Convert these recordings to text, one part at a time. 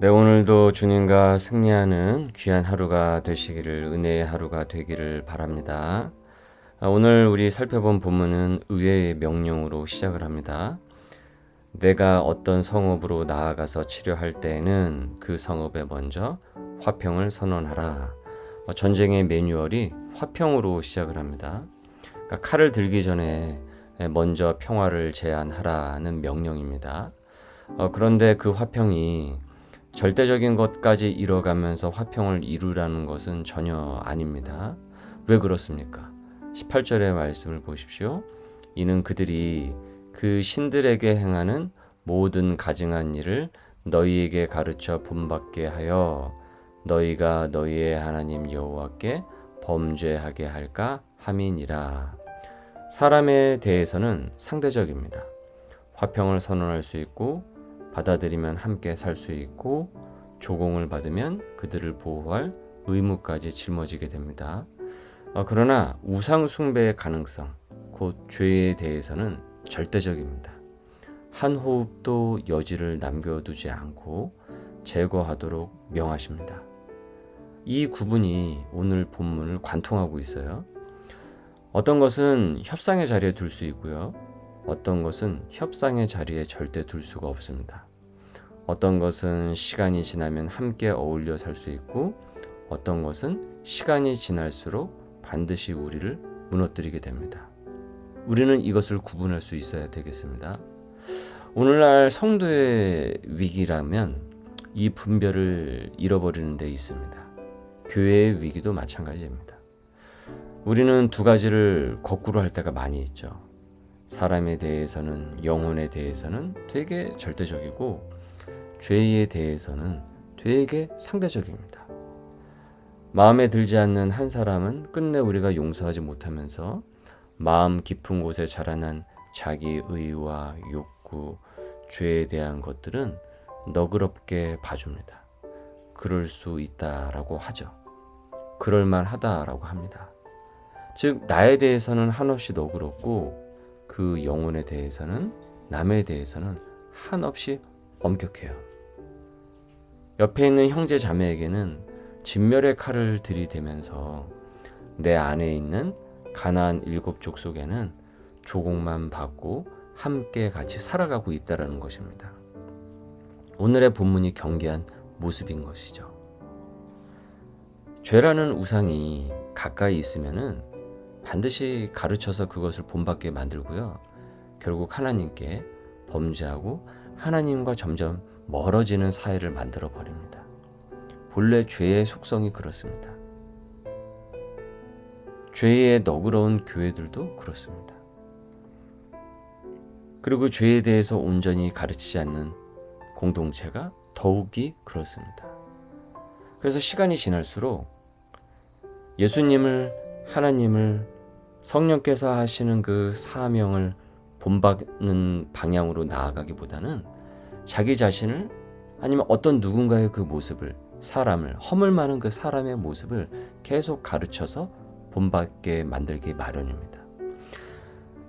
네, 오늘도 주님과 승리하는 귀한 하루가 되시기를, 은혜의 하루가 되기를 바랍니다. 오늘 우리 살펴본 본문은 의회의 명령으로 시작을 합니다. 내가 어떤 성읍으로 나아가서 치료할 때에는 그 성읍에 먼저 화평을 선언하라. 전쟁의 매뉴얼이 화평으로 시작을 합니다. 그러니까 칼을 들기 전에 먼저 평화를 제안하라는 명령입니다. 그런데 그 화평이 절대적인 것까지 이뤄가면서 화평을 이루라는 것은 전혀 아닙니다. 왜 그렇습니까? 18절의 말씀을 보십시오. 이는 그들이 그 신들에게 행하는 모든 가증한 일을 너희에게 가르쳐 본받게 하여 너희가 너희의 하나님 여호와께 범죄하게 할까 함이니라. 사람에 대해서는 상대적입니다. 화평을 선언할 수 있고 받아들이면 함께 살 수 있고 조공을 받으면 그들을 보호할 의무까지 짊어지게 됩니다. 그러나 우상 숭배의 가능성, 곧 죄에 대해서는 절대적입니다. 한 호흡도 여지를 남겨두지 않고 제거하도록 명하십니다. 이 구분이 오늘 본문을 관통하고 있어요. 어떤 것은 협상의 자리에 둘 수 있고요. 어떤 것은 협상의 자리에 절대 둘 수가 없습니다. 어떤 것은 시간이 지나면 함께 어울려 살 수 있고 어떤 것은 시간이 지날수록 반드시 우리를 무너뜨리게 됩니다. 우리는 이것을 구분할 수 있어야 되겠습니다. 오늘날 성도의 위기라면 이 분별을 잃어버리는 데 있습니다. 교회의 위기도 마찬가지입니다. 우리는 두 가지를 거꾸로 할 때가 많이 있죠. 사람에 대해서는, 영혼에 대해서는 되게 절대적이고 죄에 대해서는 되게 상대적입니다. 마음에 들지 않는 한 사람은 끝내 우리가 용서하지 못하면서 마음 깊은 곳에 자라난 자기 의와 욕구, 죄에 대한 것들은 너그럽게 봐줍니다. 그럴 수 있다라고 하죠. 그럴만하다라고 합니다. 즉 나에 대해서는 한없이 너그럽고 그 영혼에 대해서는, 남에 대해서는 한없이 엄격해요. 옆에 있는 형제 자매에게는 진멸의 칼을 들이대면서 내 안에 있는 가나안 7족속에는 조공만 받고 함께 같이 살아가고 있다는 것입니다. 오늘의 본문이 경계한 모습인 것이죠. 죄라는 우상이 가까이 있으면은 반드시 가르쳐서 그것을 본받게 만들고요. 결국 하나님께 범죄하고 하나님과 점점 멀어지는 사이를 만들어 버립니다. 본래 죄의 속성이 그렇습니다. 죄의 너그러운 교회들도 그렇습니다. 그리고 죄에 대해서 온전히 가르치지 않는 공동체가 더욱이 그렇습니다. 그래서 시간이 지날수록 예수님을, 하나님을, 성령께서 하시는 그 사명을 본받는 방향으로 나아가기보다는 자기 자신을, 아니면 어떤 누군가의 그 모습을, 사람을, 허물 많은 그 사람의 모습을 계속 가르쳐서 본받게 만들기 마련입니다.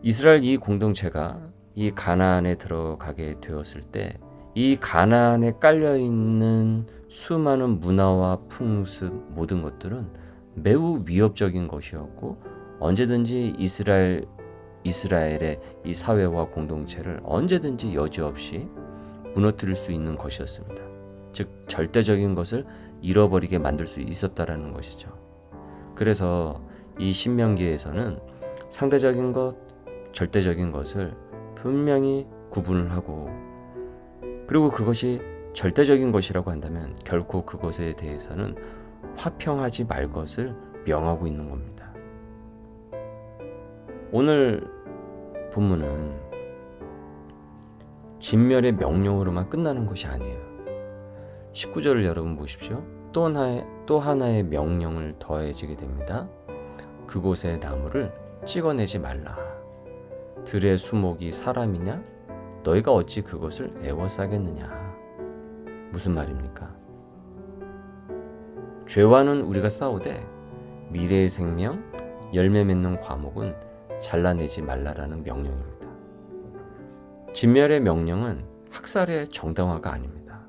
이스라엘 이 공동체가 이 가나안에 들어가게 되었을 때 이 가나안에 깔려있는 수많은 문화와 풍습, 모든 것들은 매우 위협적인 것이었고 언제든지 이스라엘의 이 사회와 공동체를 언제든지 여지없이 무너뜨릴 수 있는 것이었습니다. 즉 절대적인 것을 잃어버리게 만들 수 있었다라는 것이죠. 그래서 이 신명기에서는 상대적인 것, 절대적인 것을 분명히 구분을 하고, 그리고 그것이 절대적인 것이라고 한다면 결코 그것에 대해서는 화평하지 말 것을 명하고 있는 겁니다. 오늘 본문은 진멸의 명령으로만 끝나는 것이 아니에요. 19절을 여러분 보십시오. 또 하나의 명령을 더해지게 됩니다. 그곳의 나무를 찍어내지 말라. 들의 수목이 사람이냐? 너희가 어찌 그것을 애워싸겠느냐? 무슨 말입니까? 죄와는 우리가 싸우되 미래의 생명, 열매 맺는 과목은 잘라내지 말라라는 명령입니다. 진멸의 명령은 학살의 정당화가 아닙니다.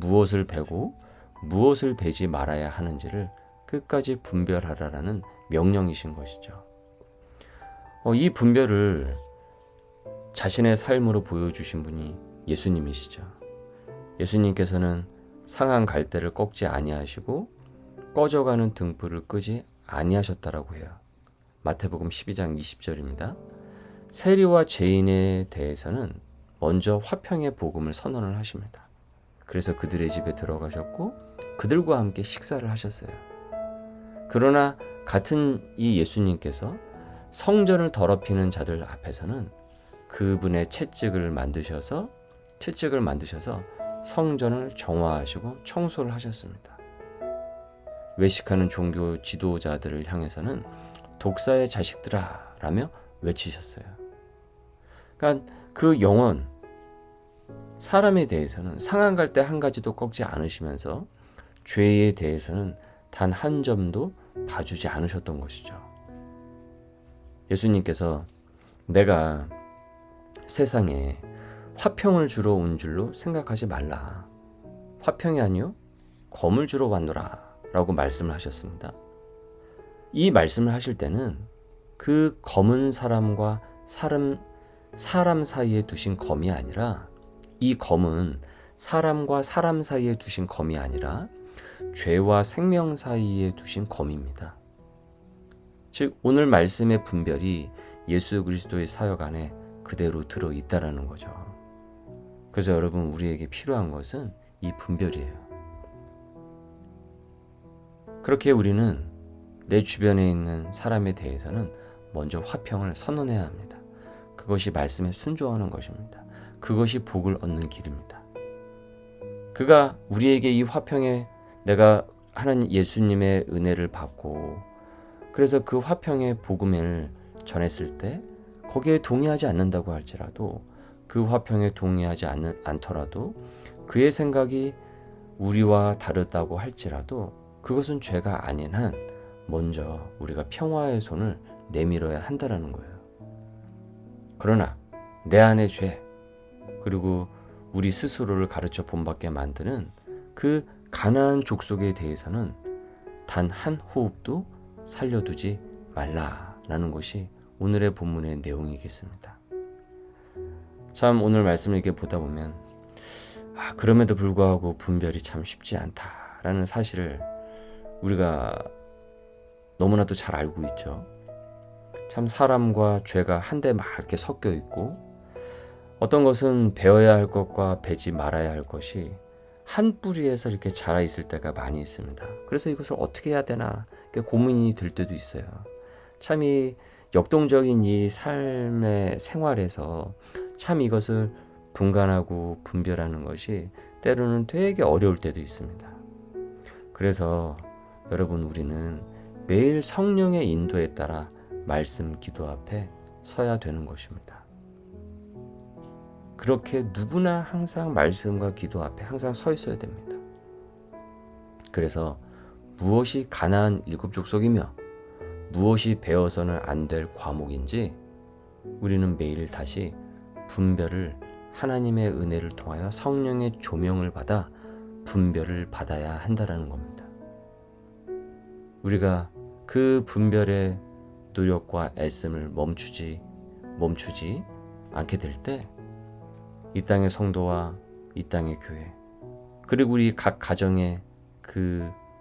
무엇을 베고 무엇을 베지 말아야 하는지를 끝까지 분별하라라는 명령이신 것이죠. 이 분별을 자신의 삶으로 보여주신 분이 예수님이시죠. 예수님께서는 상한 갈대를 꺾지 아니하시고 꺼져가는 등불을 끄지 아니하셨다라고 해요. 마태복음 12장 20절입니다. 세리와 죄인에 대해서는 먼저 화평의 복음을 선언을 하십니다. 그래서 그들의 집에 들어가셨고 그들과 함께 식사를 하셨어요. 그러나 같은 이 예수님께서 성전을 더럽히는 자들 앞에서는 그분의 채찍을 만드셔서 성전을 정화하시고 청소를 하셨습니다. 외식하는 종교 지도자들을 향해서는 독사의 자식들아 라며 외치셨어요. 그러니까 그 영혼, 사람에 대해서는 상한 갈대 한 가지도 꺾지 않으시면서 죄에 대해서는 단 한 점도 봐주지 않으셨던 것이죠. 예수님께서 내가 세상에 화평을 주러 온 줄로 생각하지 말라. 화평이 아니요 검을 주러 왔노라 라고 말씀을 하셨습니다. 이 말씀을 하실 때는 그 검은 사람과 사람 사이에 두신 검이 아니라, 이 검은 사람과 사람 사이에 두신 검이 아니라 죄와 생명 사이에 두신 검입니다. 즉 오늘 말씀의 분별이 예수 그리스도의 사역 안에 그대로 들어있다라는 거죠. 그래서 여러분, 우리에게 필요한 것은 이 분별이에요. 그렇게 우리는 내 주변에 있는 사람에 대해서는 먼저 화평을 선언해야 합니다. 그것이 말씀에 순종하는 것입니다. 그것이 복을 얻는 길입니다. 그가 우리에게 이 화평에, 내가 하나님 예수님의 은혜를 받고 그래서 그 화평의 복음을 전했을 때 거기에 동의하지 않는다고 할지라도, 그 화평에 동의하지 않더라도, 그의 생각이 우리와 다르다고 할지라도 그것은 죄가 아닌 한 먼저 우리가 평화의 손을 내밀어야 한다는 거예요. 그러나 내 안의 죄, 그리고 우리 스스로를 가르쳐 본받게 만드는 그 가나안 족속에 대해서는 단 한 호흡도 살려두지 말라라는 것이 오늘의 본문의 내용이겠습니다. 참 오늘 말씀을 이렇게 보다 보면 그럼에도 불구하고 분별이 참 쉽지 않다라는 사실을 우리가 너무나도 잘 알고 있죠. 참 사람과 죄가 한데 막 이렇게 섞여 있고, 어떤 것은 베어야 할 것과 베지 말아야 할 것이 한 뿌리에서 이렇게 자라 있을 때가 많이 있습니다. 그래서 이것을 어떻게 해야 되나 고민이 될 때도 있어요. 참 이 역동적인 이 삶의 생활에서 참 이것을 분간하고 분별하는 것이 때로는 되게 어려울 때도 있습니다. 그래서 여러분, 우리는 매일 성령의 인도에 따라 말씀 기도 앞에 서야 되는 것입니다. 그렇게 누구나 항상 말씀과 기도 앞에 항상 서 있어야 됩니다. 그래서 무엇이 가나안 일곱 족속이며 무엇이 배워서는 안 될 과목인지 우리는 매일 다시 분별을, 하나님의 은혜를 통하여 성령의 조명을 받아 분별을 받아야 한다는 겁니다. 우리가 그 분별의 노력과 애씀을 멈추지 않게 될 때 이 땅의 성도와 이 땅의 교회, 그리고 우리 각 가정의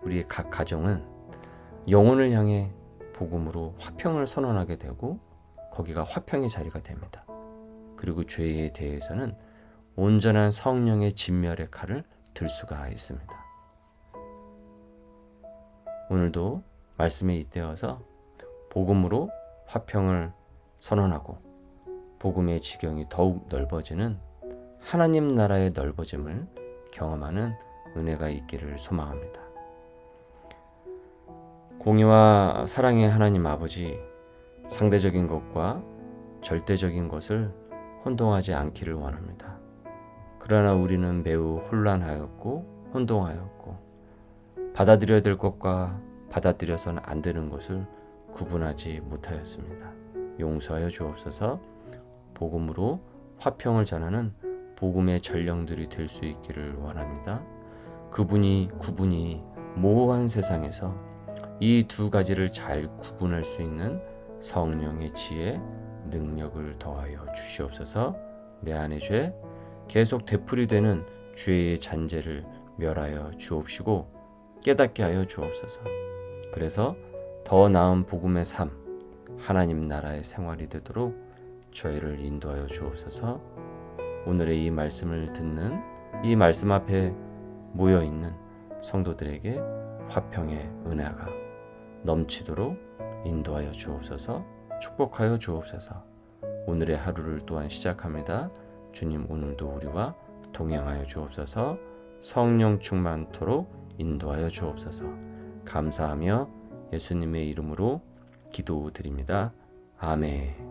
우리의 각 가정은 영혼을 향해 복음으로 화평을 선언하게 되고 거기가 화평의 자리가 됩니다. 그리고 죄에 대해서는 온전한 성령의 진멸의 칼을 들 수가 있습니다. 오늘도 말씀에 잇대어서 복음으로 화평을 선언하고 복음의 지경이 더욱 넓어지는 하나님 나라의 넓어짐을 경험하는 은혜가 있기를 소망합니다. 공의와 사랑의 하나님 아버지, 상대적인 것과 절대적인 것을 혼동하지 않기를 원합니다. 그러나 우리는 매우 혼란하였고 혼동하였고 받아들여야 될 것과 받아들여서는 안 되는 것을 구분하지 못하였습니다. 용서하여 주옵소서. 복음으로 화평을 전하는 복음의 전령들이 될 수 있기를 원합니다. 구분이 모호한 세상에서 이 두 가지를 잘 구분할 수 있는 성령의 지혜, 능력을 더하여 주시옵소서. 내 안의 죄, 계속 되풀이되는 죄의 잔재를 멸하여 주옵시고 깨닫게 하여 주옵소서. 그래서 더 나은 복음의 삶, 하나님 나라의 생활이 되도록 저희를 인도하여 주옵소서. 오늘의 이 말씀을 듣는, 이 말씀 앞에 모여있는 성도들에게 화평의 은혜가 넘치도록 인도하여 주옵소서. 축복하여 주옵소서. 오늘의 하루를 또한 시작합니다. 주님, 오늘도 우리와 동행하여 주옵소서. 성령 충만토록 인도하여 주옵소서. 감사하며 예수님의 이름으로 기도드립니다. 아멘.